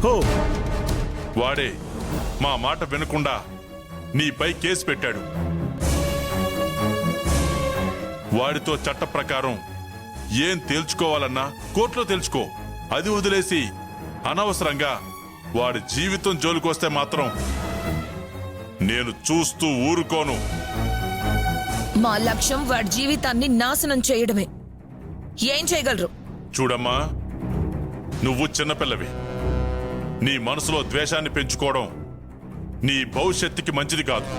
హో వాడే మా మాట వినకుండా నీపై కేసు పెట్టాడు. వాడితో చట్ట ప్రకారం ఏం తేల్చుకోవాలన్నా కోర్టులో తెలుసుకో. అది వదిలేసి అనవసరంగా వాడి జీవితం జోలికొస్తే మాత్రం నేను చూస్తూ ఊరుకోను. మా లక్ష్యం వాడి జీవితాన్ని నాశనం చేయడమే. ఏం చేయగలరు? చూడమ్మా, నువ్వు చిన్నపిల్లవి. నీ మనసులో ద్వేషాన్ని పెంచుకోవడం నీ భవిష్యత్తుకి మంచిది కాదు.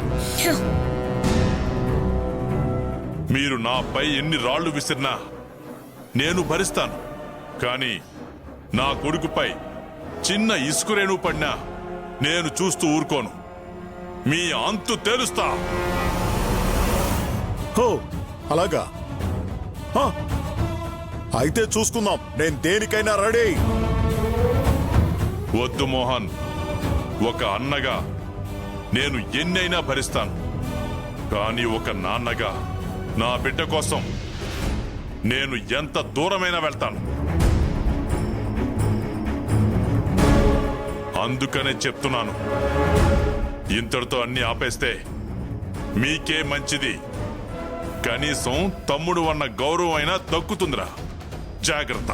మీరు నాపై ఎన్ని రాళ్లు విసిరినా నేను భరిస్తాను. కానీ నా కొడుకుపై చిన్న ఇసుకురేణు పడినా నేను చూస్తూ ఊరుకోను. మీ అంతు తేలుస్తా. హో అలాగా? హ, అయితే చూసుకుందాం. నేను దేనికైనా రెడీ. వద్దు మోహన్, ఒక అన్నగా నేను ఎన్నైనా భరిస్తాను. కానీ ఒక నాన్నగా నా బిడ్డ కోసం నేను ఎంత దూరమైనా వెళ్తాను. అందుకనే చెప్తున్నాను, ఇంతటితో అన్ని ఆపేస్తే మీకే మంచిది. కనీసం తమ్ముడు అన్న గౌరవం అయినా దక్కుతుందిరా. జాగ్రత్త.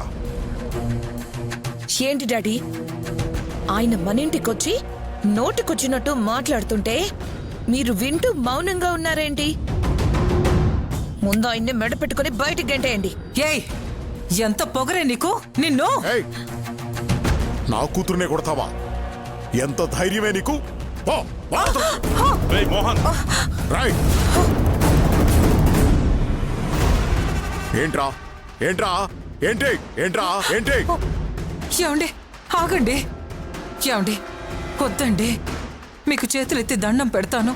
ఏంటి డాడీ, ఆయన మన ఇంటికొచ్చి నోటికొచ్చినట్టు మాట్లాడుతుంటే మీరు వింటూ మౌనంగా ఉన్నారేంటి? ముందు ఆయన్ని మెడ పెట్టుకుని బయటికి గంటేయండి. ఏయ్, ఎంత పొగరే నీకు! నిన్ను! ఏయ్, నా కూతురునే కొడతావా? ఎంత ధైర్యమే నీకు? పో, వాడుతూ. రేయ్ మోహన్, రైట్. ఏంట్రా ఏంట్రా ఏంటి ఏంట్రా ఏంటి? ఏమండి, ఆగండి. ఏమండి, వద్దండి. మీకు చేతులెత్తి దండం పెడతాను.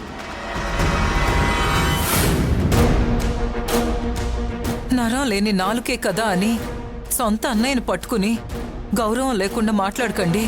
నరం లేని నాలుకే కదా అని సొంత అన్నయ్యని పట్టుకుని గౌరవం లేకుండా మాట్లాడకండి.